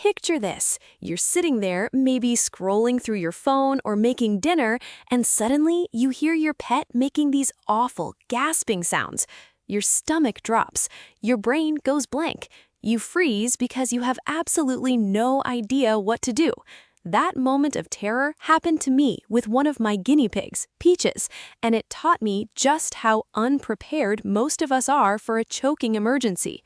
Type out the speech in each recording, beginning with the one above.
Picture this. You're sitting there, maybe scrolling through your phone or making dinner, and suddenly you hear your pet making these awful, gasping sounds. Your stomach drops. Your brain goes blank. You freeze because you have absolutely no idea what to do. That moment of terror happened to me with one of my guinea pigs, Peaches, and it taught me just how unprepared most of us are for a choking emergency.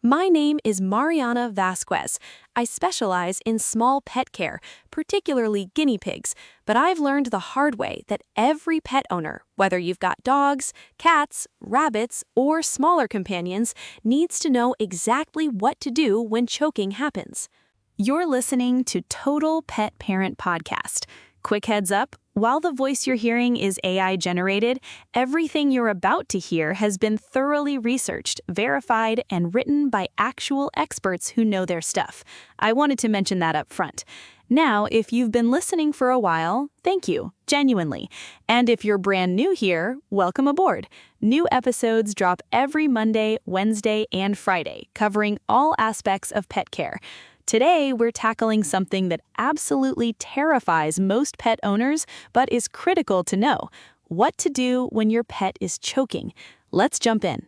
My name is Mariana Vasquez. I specialize in small pet care, particularly guinea pigs, but I've learned the hard way that every pet owner, whether you've got dogs, cats, rabbits, or smaller companions, needs to know exactly what to do when choking happens. You're listening to Total Pet Parent Podcast. Quick heads up, while the voice you're hearing is AI generated, everything you're about to hear has been thoroughly researched, verified, and written by actual experts who know their stuff. I wanted to mention that up front. Now, if you've been listening for a while, thank you, genuinely. And if you're brand new here, welcome aboard. New episodes drop every Monday, Wednesday, and Friday, covering all aspects of pet care. Today, we're tackling something that absolutely terrifies most pet owners, but is critical to know: what to do when your pet is choking. Let's jump in.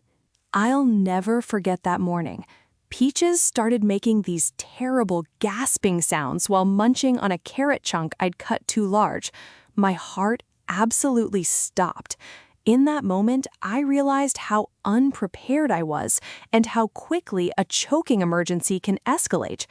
I'll never forget that morning. Peaches started making these terrible gasping sounds while munching on a carrot chunk I'd cut too large. My heart absolutely stopped. In that moment, I realized how unprepared I was and how quickly a choking emergency can escalate.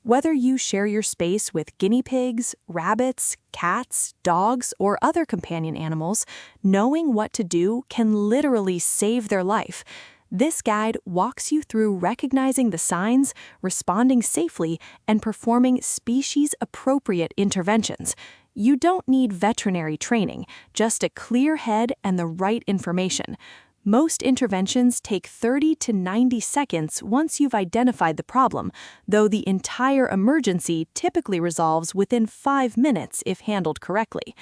Whether you share your space with guinea pigs, rabbits, cats, dogs, or other companion animals, knowing what to do can literally save their life. This guide walks you through recognizing the signs, responding safely, and performing species-appropriate interventions. You don't need veterinary training, just a clear head and the right information. Most interventions take 30 to 90 seconds once you've identified the problem, though the entire emergency typically resolves within 5 minutes if handled correctly.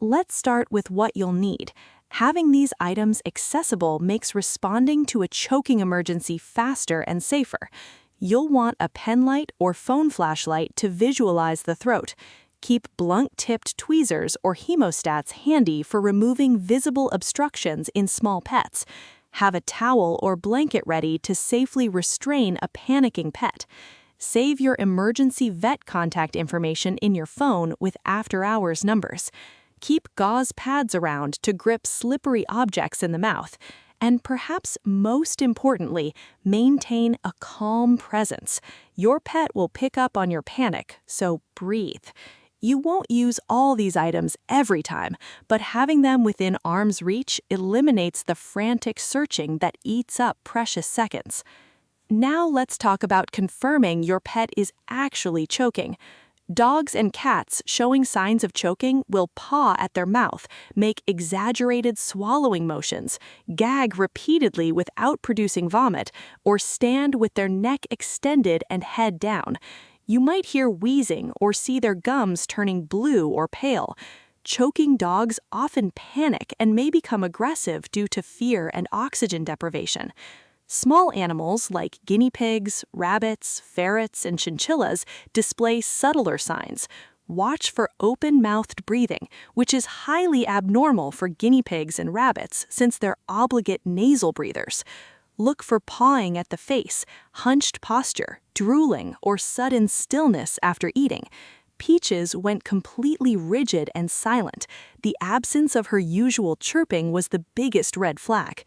Let's start with what you'll need. Having these items accessible makes responding to a choking emergency faster and safer. You'll want a pen light or phone flashlight to visualize the throat. Keep blunt-tipped tweezers or hemostats handy for removing visible obstructions in small pets. Have a towel or blanket ready to safely restrain a panicking pet. Save your emergency vet contact information in your phone with after-hours numbers. Keep gauze pads around to grip slippery objects in the mouth. And perhaps most importantly, maintain a calm presence. Your pet will pick up on your panic, so breathe. You won't use all these items every time, but having them within arm's reach eliminates the frantic searching that eats up precious seconds. Now let's talk about confirming your pet is actually choking. Dogs and cats showing signs of choking will paw at their mouth, make exaggerated swallowing motions, gag repeatedly without producing vomit, or stand with their neck extended and head down. You might hear wheezing or see their gums turning blue or pale. Choking dogs often panic and may become aggressive due to fear and oxygen deprivation. Small animals like guinea pigs, rabbits, ferrets, and chinchillas display subtler signs. Watch for open-mouthed breathing, which is highly abnormal for guinea pigs and rabbits since they're obligate nasal breathers. Look for pawing at the face, hunched posture, drooling, or sudden stillness after eating. Peaches went completely rigid and silent. The absence of her usual chirping was the biggest red flag.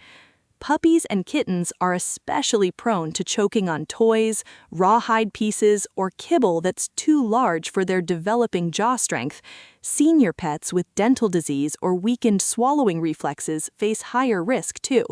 Puppies and kittens are especially prone to choking on toys, rawhide pieces, or kibble that's too large for their developing jaw strength. Senior pets with dental disease or weakened swallowing reflexes face higher risk too.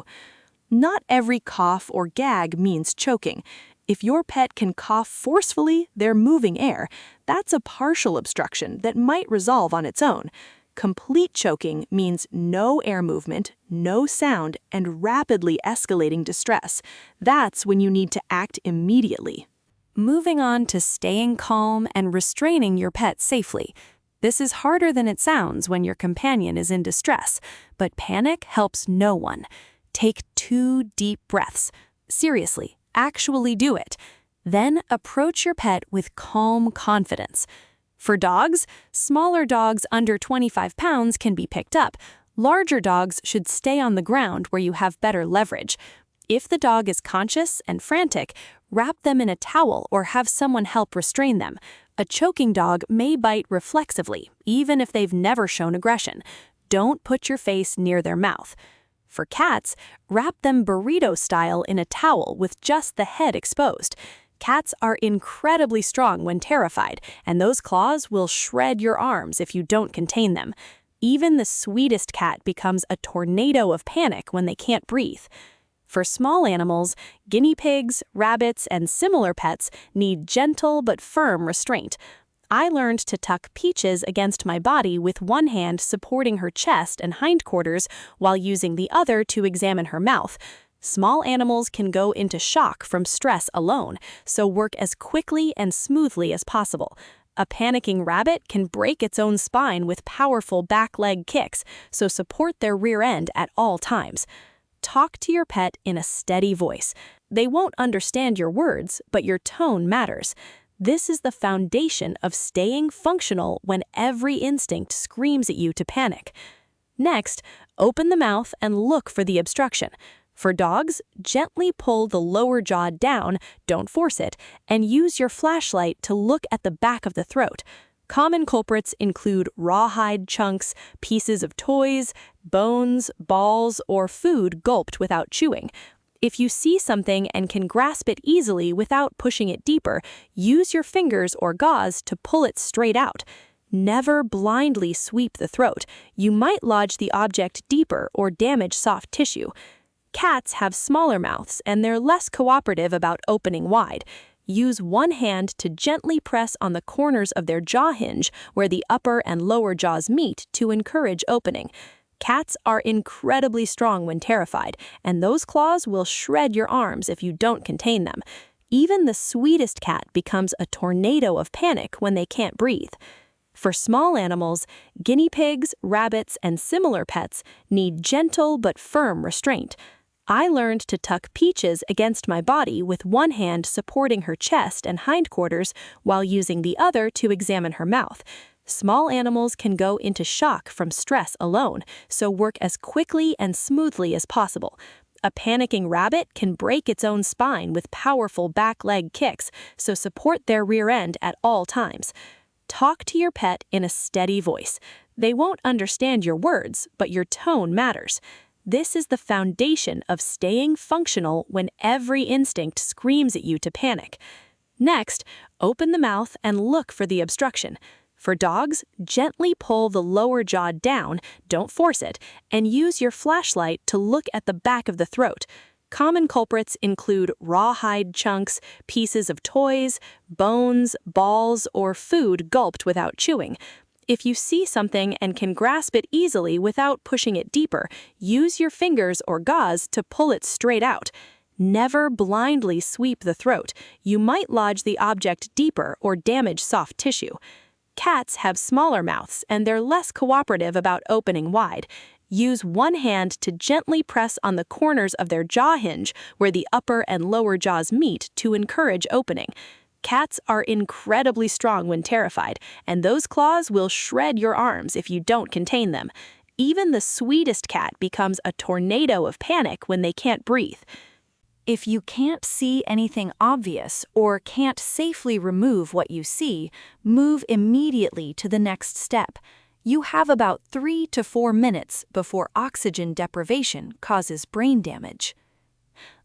Not every cough or gag means choking. If your pet can cough forcefully, they're moving air. That's a partial obstruction that might resolve on its own. Complete choking means no air movement, no sound, and rapidly escalating distress. That's when you need to act immediately. Moving on to staying calm and restraining your pet safely. This is harder than it sounds when your companion is in distress, but panic helps no one. Take 2 deep breaths. Seriously, actually do it. Then approach your pet with calm confidence. For dogs, smaller dogs under 25 pounds can be picked up. Larger dogs should stay on the ground where you have better leverage. If the dog is conscious and frantic, wrap them in a towel or have someone help restrain them. A choking dog may bite reflexively, even if they've never shown aggression. Don't put your face near their mouth. For cats, wrap them burrito style in a towel with just the head exposed. Cats are incredibly strong when terrified, and those claws will shred your arms if you don't contain them. Even the sweetest cat becomes a tornado of panic when they can't breathe. For small animals, guinea pigs, rabbits, and similar pets need gentle but firm restraint. I learned to tuck Peaches against my body with one hand supporting her chest and hindquarters while using the other to examine her mouth. Small animals can go into shock from stress alone, so work as quickly and smoothly as possible. A panicking rabbit can break its own spine with powerful back leg kicks, so support their rear end at all times. Talk to your pet in a steady voice. They won't understand your words, but your tone matters. This is the foundation of staying functional when every instinct screams at you to panic. Next, open the mouth and look for the obstruction. For dogs, gently pull the lower jaw down, don't force it, and use your flashlight to look at the back of the throat. Common culprits include rawhide chunks, pieces of toys, bones, balls, or food gulped without chewing. If you see something and can grasp it easily without pushing it deeper, use your fingers or gauze to pull it straight out. Never blindly sweep the throat. You might lodge the object deeper or damage soft tissue. Cats have smaller mouths and they're less cooperative about opening wide. Use one hand to gently press on the corners of their jaw hinge where the upper and lower jaws meet to encourage opening. Cats are incredibly strong when terrified, and those claws will shred your arms if you don't contain them. Even the sweetest cat becomes a tornado of panic when they can't breathe. For small animals, guinea pigs, rabbits, and similar pets need gentle but firm restraint. I learned to tuck Peaches against my body with one hand supporting her chest and hindquarters while using the other to examine her mouth. Small animals can go into shock from stress alone, so work as quickly and smoothly as possible. A panicking rabbit can break its own spine with powerful back leg kicks, so support their rear end at all times. Talk to your pet in a steady voice. They won't understand your words, but your tone matters. This is the foundation of staying functional when every instinct screams at you to panic. Next, open the mouth and look for the obstruction. For dogs, gently pull the lower jaw down, don't force it, and use your flashlight to look at the back of the throat. Common culprits include rawhide chunks, pieces of toys, bones, balls, or food gulped without chewing. If you see something and can grasp it easily without pushing it deeper, use your fingers or gauze to pull it straight out. Never blindly sweep the throat. You might lodge the object deeper or damage soft tissue. Cats have smaller mouths and they're less cooperative about opening wide. Use one hand to gently press on the corners of their jaw hinge where the upper and lower jaws meet to encourage opening. Cats are incredibly strong when terrified, and those claws will shred your arms if you don't contain them. Even the sweetest cat becomes a tornado of panic when they can't breathe. If you can't see anything obvious or can't safely remove what you see, move immediately to the next step. You have about 3 to 4 minutes before oxygen deprivation causes brain damage.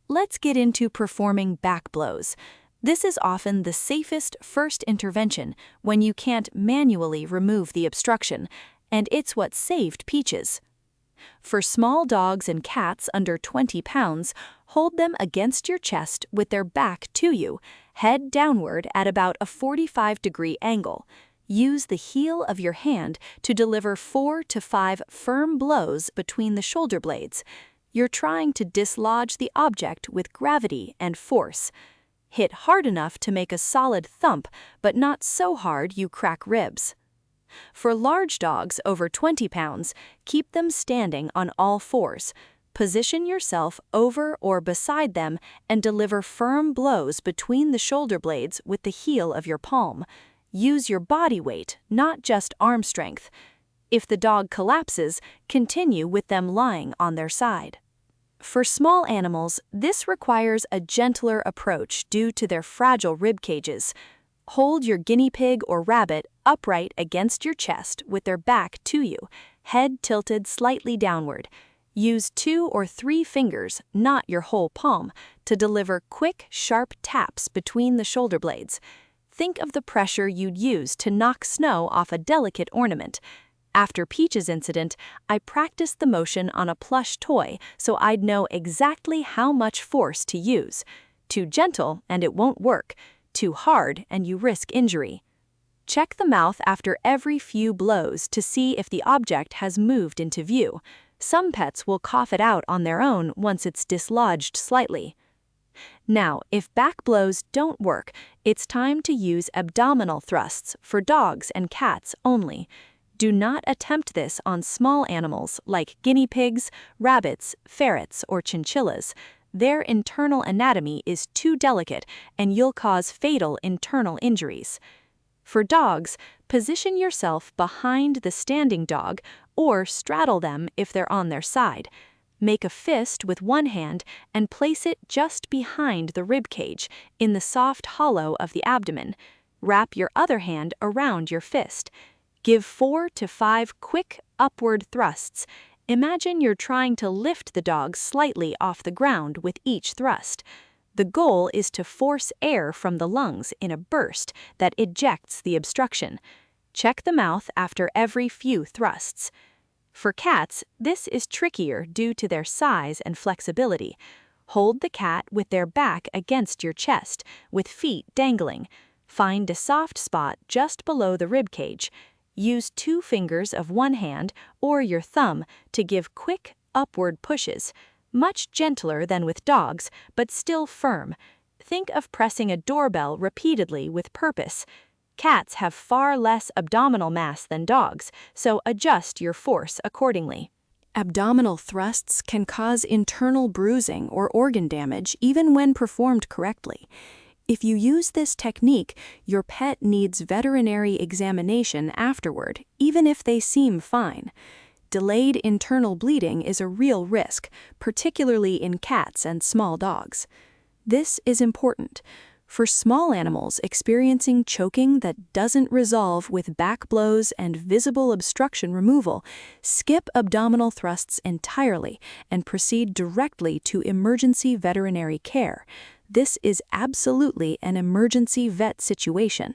Let's get into performing back blows. This is often the safest first intervention when you can't manually remove the obstruction, and it's what saved Peaches. For small dogs and cats under 20 pounds, hold them against your chest with their back to you, head downward at about a 45-degree angle. Use the heel of your hand to deliver 4 to 5 firm blows between the shoulder blades. You're trying to dislodge the object with gravity and force. Hit hard enough to make a solid thump, but not so hard you crack ribs. For large dogs over 20 pounds, keep them standing on all fours. Position yourself over or beside them and deliver firm blows between the shoulder blades with the heel of your palm. Use your body weight, not just arm strength. If the dog collapses, continue with them lying on their side. For small animals, this requires a gentler approach due to their fragile rib cages. Hold your guinea pig or rabbit upright against your chest with their back to you, head tilted slightly downward. Use 2 or 3 fingers, not your whole palm, to deliver quick, sharp taps between the shoulder blades. Think of the pressure you'd use to knock snow off a delicate ornament. After Peach's incident, I practiced the motion on a plush toy so I'd know exactly how much force to use. Too gentle and it won't work. Too hard and you risk injury. Check the mouth after every few blows to see if the object has moved into view. Some pets will cough it out on their own once it's dislodged slightly. Now, if back blows don't work, it's time to use abdominal thrusts for dogs and cats only. Do not attempt this on small animals like guinea pigs, rabbits, ferrets, or chinchillas. Their internal anatomy is too delicate and you'll cause fatal internal injuries. For dogs, position yourself behind the standing dog or straddle them if they're on their side. Make a fist with one hand and place it just behind the rib cage, in the soft hollow of the abdomen. Wrap your other hand around your fist. Give 4 to 5 quick upward thrusts. Imagine you're trying to lift the dog slightly off the ground with each thrust. The goal is to force air from the lungs in a burst that ejects the obstruction. Check the mouth after every few thrusts. For cats, this is trickier due to their size and flexibility. Hold the cat with their back against your chest, with feet dangling. Find a soft spot just below the rib cage. Use 2 fingers of one hand or your thumb to give quick, upward pushes. Much gentler than with dogs, but still firm. Think of pressing a doorbell repeatedly with purpose. Cats have far less abdominal mass than dogs, so adjust your force accordingly. Abdominal thrusts can cause internal bruising or organ damage even when performed correctly. If you use this technique, your pet needs veterinary examination afterward, even if they seem fine. Delayed internal bleeding is a real risk, particularly in cats and small dogs. This is important. For small animals experiencing choking that doesn't resolve with back blows and visible obstruction removal, skip abdominal thrusts entirely and proceed directly to emergency veterinary care. This is absolutely an emergency vet situation.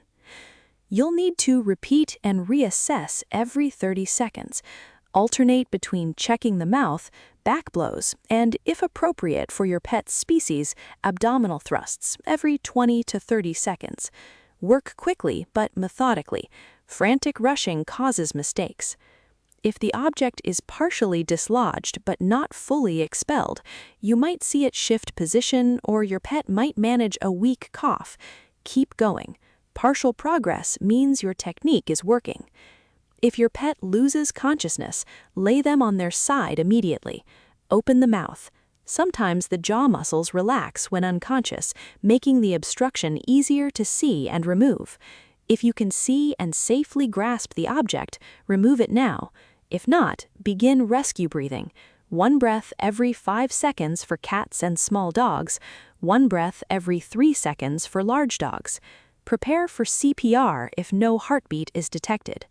You'll need to repeat and reassess every 30 seconds. Alternate between checking the mouth, back blows, and, if appropriate for your pet's species, abdominal thrusts every 20 to 30 seconds. Work quickly but methodically. Frantic rushing causes mistakes. If the object is partially dislodged but not fully expelled, you might see it shift position or your pet might manage a weak cough. Keep going. Partial progress means your technique is working. If your pet loses consciousness, lay them on their side immediately. Open the mouth. Sometimes the jaw muscles relax when unconscious, making the obstruction easier to see and remove. If you can see and safely grasp the object, remove it now. If not, begin rescue breathing. 1 breath every 5 seconds for cats and small dogs, 1 breath every 3 seconds for large dogs. Prepare for CPR if no heartbeat is detected.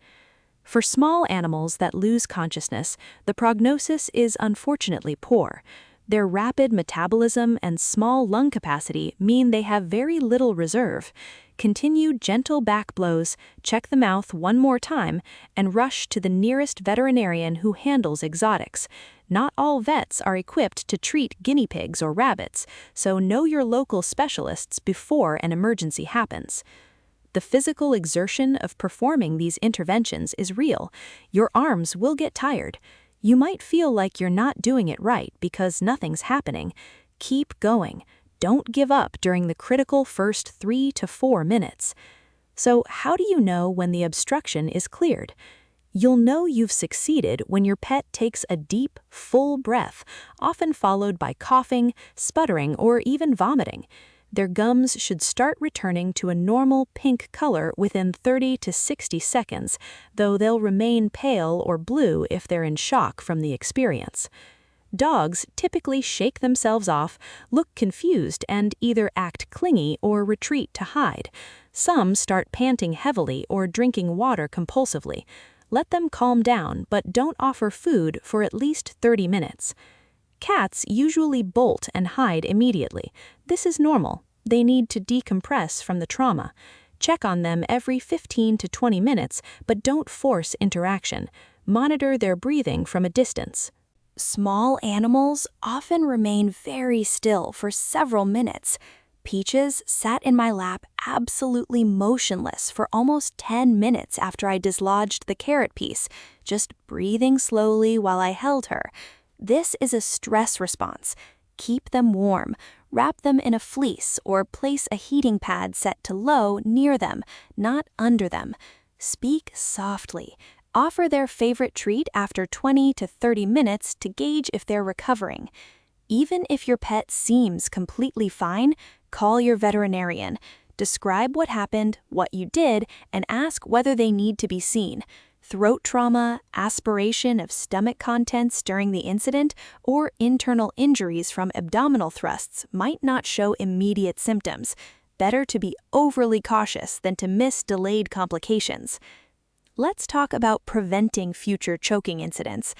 For small animals that lose consciousness, the prognosis is unfortunately poor. Their rapid metabolism and small lung capacity mean they have very little reserve. Continue gentle back blows, check the mouth one more time, and rush to the nearest veterinarian who handles exotics. Not all vets are equipped to treat guinea pigs or rabbits, so know your local specialists before an emergency happens. The physical exertion of performing these interventions is real. Your arms will get tired. You might feel like you're not doing it right because nothing's happening. Keep going. Don't give up during the critical first 3 to 4 minutes. So how do you know when the obstruction is cleared? You'll know you've succeeded when your pet takes a deep, full breath, often followed by coughing, sputtering, or even vomiting. Their gums should start returning to a normal pink color within 30 to 60 seconds, though they'll remain pale or blue if they're in shock from the experience. Dogs typically shake themselves off, look confused, and either act clingy or retreat to hide. Some start panting heavily or drinking water compulsively. Let them calm down, but don't offer food for at least 30 minutes. Cats usually bolt and hide immediately. This is normal. They need to decompress from the trauma. Check on them every 15 to 20 minutes, but don't force interaction. Monitor their breathing from a distance. Small animals often remain very still for several minutes. Peaches sat in my lap absolutely motionless for almost 10 minutes after I dislodged the carrot piece, just breathing slowly while I held her. This is a stress response. Keep them warm. Wrap them in a fleece or place a heating pad set to low near them, not under them. Speak softly. Offer their favorite treat after 20 to 30 minutes to gauge if they're recovering. Even if your pet seems completely fine, call your veterinarian. Describe what happened, what you did, and ask whether they need to be seen. Throat trauma, aspiration of stomach contents during the incident, or internal injuries from abdominal thrusts might not show immediate symptoms. Better to be overly cautious than to miss delayed complications. Let's talk about preventing future choking incidents.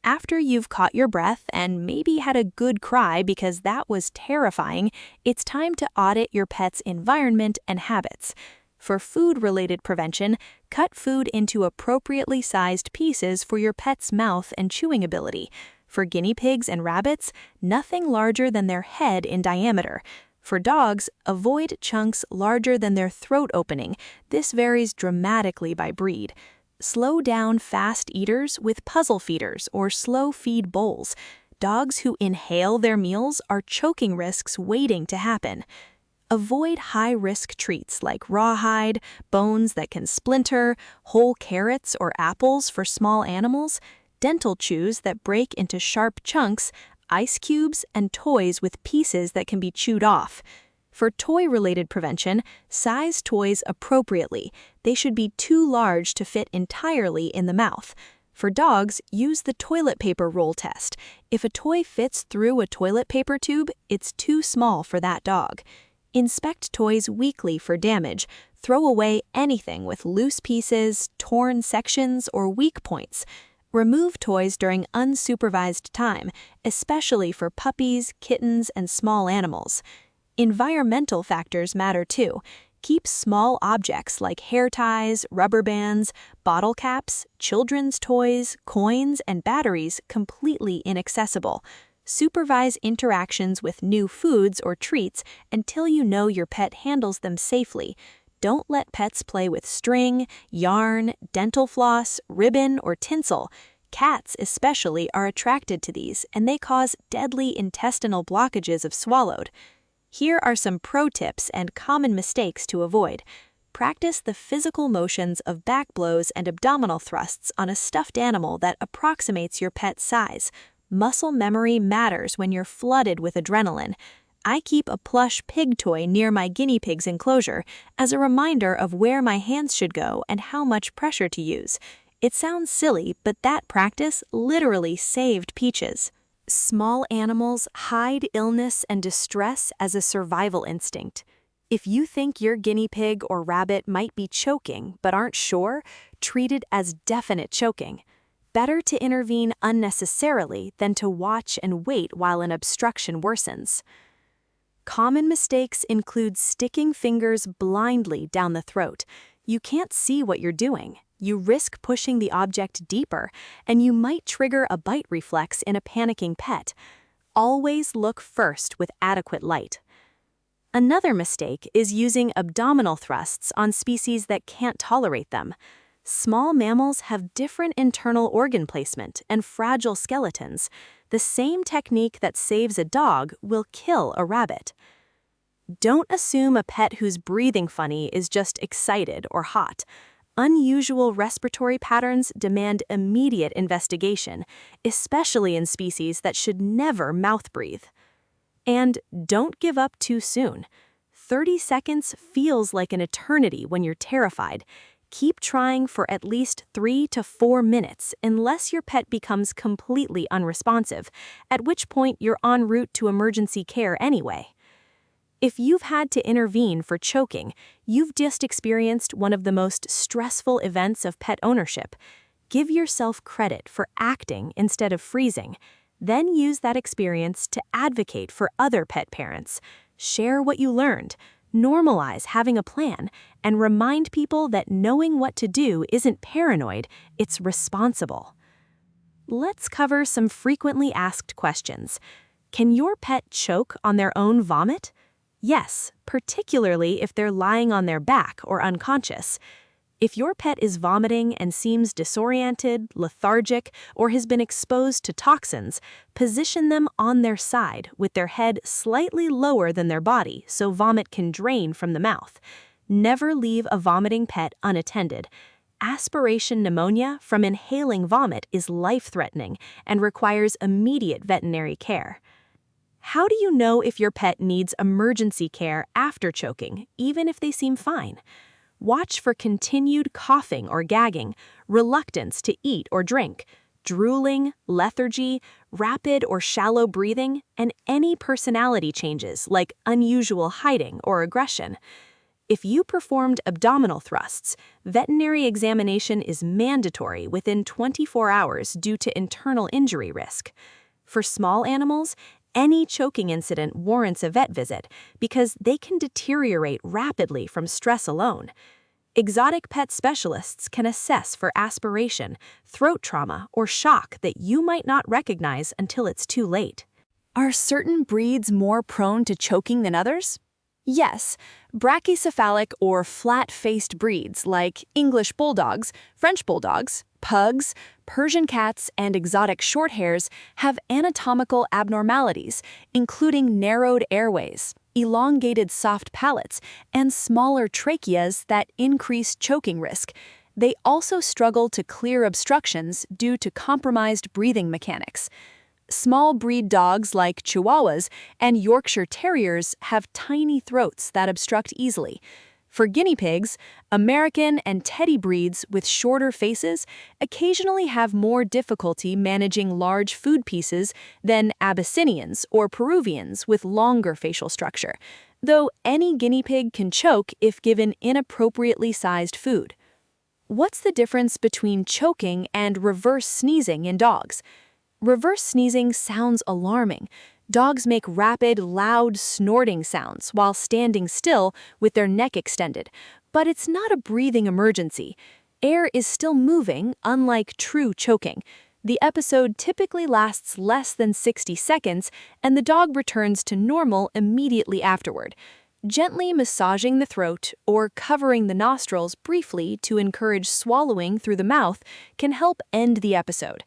After you've caught your breath and maybe had a good cry because that was terrifying, it's time to audit your pet's environment and habits. For food-related prevention, cut food into appropriately sized pieces for your pet's mouth and chewing ability. For guinea pigs and rabbits, nothing larger than their head in diameter. For dogs, avoid chunks larger than their throat opening. This varies dramatically by breed. Slow down fast eaters with puzzle feeders or slow feed bowls. Dogs who inhale their meals are choking risks waiting to happen. Avoid high-risk treats like rawhide, bones that can splinter, whole carrots or apples for small animals, dental chews that break into sharp chunks, ice cubes, and toys with pieces that can be chewed off. For toy-related prevention, size toys appropriately. They should be too large to fit entirely in the mouth. For dogs, use the toilet paper roll test. If a toy fits through a toilet paper tube, it's too small for that dog. Inspect toys weekly for damage. Throw away anything with loose pieces, torn sections, or weak points. Remove toys during unsupervised time, especially for puppies, kittens, and small animals. Environmental factors matter too. Keep small objects like hair ties, rubber bands, bottle caps, children's toys, coins, and batteries completely inaccessible. Supervise interactions with new foods or treats until you know your pet handles them safely. Don't let pets play with string, yarn, dental floss, ribbon, or tinsel. Cats especially are attracted to these, and they cause deadly intestinal blockages if swallowed. Here are some pro tips and common mistakes to avoid. Practice the physical motions of back blows and abdominal thrusts on a stuffed animal that approximates your pet's size. Muscle memory matters when you're flooded with adrenaline. I keep a plush pig toy near my guinea pig's enclosure as a reminder of where my hands should go and how much pressure to use. It sounds silly, but that practice literally saved Peaches. Small animals hide illness and distress as a survival instinct. If you think your guinea pig or rabbit might be choking but aren't sure, treat it as definite choking. Better to intervene unnecessarily than to watch and wait while an obstruction worsens. Common mistakes include sticking fingers blindly down the throat. You can't see what you're doing. You risk pushing the object deeper, and you might trigger a bite reflex in a panicking pet. Always look first with adequate light. Another mistake is using abdominal thrusts on species that can't tolerate them. Small mammals have different internal organ placement and fragile skeletons. The same technique that saves a dog will kill a rabbit. Don't assume a pet who's breathing funny is just excited or hot. Unusual respiratory patterns demand immediate investigation, especially in species that should never mouth breathe. And don't give up too soon. 30 seconds feels like an eternity when you're terrified. Keep trying for at least 3 to 4 minutes unless your pet becomes completely unresponsive, at which point you're en route to emergency care anyway. If you've had to intervene for choking, you've just experienced one of the most stressful events of pet ownership. Give yourself credit for acting instead of freezing. Then use that experience to advocate for other pet parents. Share what you learned, normalize having a plan, and remind people that knowing what to do isn't paranoid, it's responsible. Let's cover some frequently asked questions. Can your pet choke on their own vomit? Yes, particularly if they're lying on their back or unconscious. If your pet is vomiting and seems disoriented, lethargic, or has been exposed to toxins, position them on their side with their head slightly lower than their body so vomit can drain from the mouth. Never leave a vomiting pet unattended. Aspiration pneumonia from inhaling vomit is life-threatening and requires immediate veterinary care. How do you know if your pet needs emergency care after choking, even if they seem fine? Watch for continued coughing or gagging, reluctance to eat or drink, drooling, lethargy, rapid or shallow breathing, and any personality changes like unusual hiding or aggression. If you performed abdominal thrusts, veterinary examination is mandatory within 24 hours due to internal injury risk. For small animals, any choking incident warrants a vet visit because they can deteriorate rapidly from stress alone. Exotic pet specialists can assess for aspiration, throat trauma, or shock that you might not recognize until it's too late. Are certain breeds more prone to choking than others? Yes, brachycephalic or flat-faced breeds like English bulldogs, French bulldogs, pugs, Persian cats, and exotic shorthairs have anatomical abnormalities, including narrowed airways, elongated soft palates, and smaller tracheas that increase choking risk. They also struggle to clear obstructions due to compromised breathing mechanics. Small breed dogs like Chihuahuas and Yorkshire Terriers have tiny throats that obstruct easily. For guinea pigs, American and teddy breeds with shorter faces occasionally have more difficulty managing large food pieces than Abyssinians or Peruvians with longer facial structure, though any guinea pig can choke if given inappropriately sized food. What's the difference between choking and reverse sneezing in dogs? Reverse sneezing sounds alarming. Dogs make rapid, loud, snorting sounds while standing still with their neck extended, but it's not a breathing emergency. Air is still moving, unlike true choking. The episode typically lasts less than 60 seconds, and the dog returns to normal immediately afterward. Gently massaging the throat or covering the nostrils briefly to encourage swallowing through the mouth can help end the episode.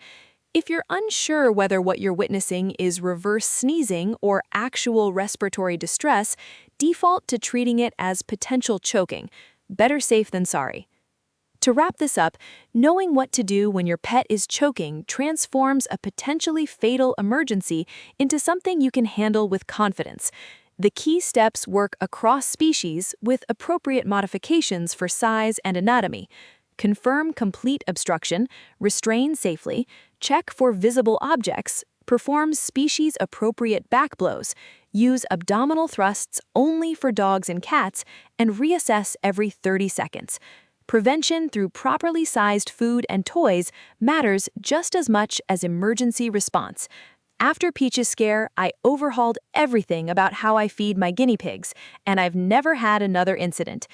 If you're unsure whether what you're witnessing is reverse sneezing or actual respiratory distress, default to treating it as potential choking. Better safe than sorry. To wrap this up, knowing what to do when your pet is choking transforms a potentially fatal emergency into something you can handle with confidence. The key steps work across species with appropriate modifications for size and anatomy. Confirm complete obstruction, restrain safely, check for visible objects, perform species-appropriate back blows, use abdominal thrusts only for dogs and cats, and reassess every 30 seconds. Prevention through properly sized food and toys matters just as much as emergency response. After Peach's scare, I overhauled everything about how I feed my guinea pigs, and I've never had another incident.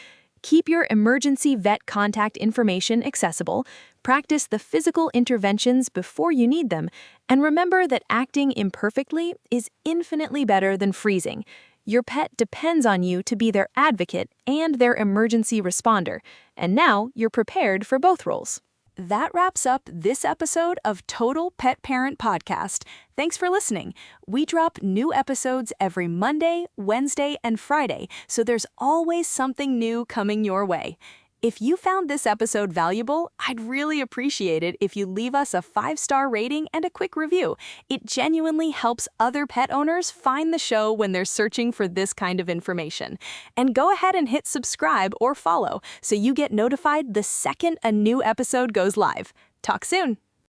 Keep your emergency vet contact information accessible, practice the physical interventions before you need them, and remember that acting imperfectly is infinitely better than freezing. Your pet depends on you to be their advocate and their emergency responder, and now you're prepared for both roles. That wraps up this episode of Total Pet Parent Podcast. Thanks for listening. We drop new episodes every Monday, Wednesday, and Friday, so there's always something new coming your way. If you found this episode valuable, I'd really appreciate it if you leave us a 5-star rating and a quick review. It genuinely helps other pet owners find the show when they're searching for this kind of information. And go ahead and hit subscribe or follow so you get notified the second a new episode goes live. Talk soon!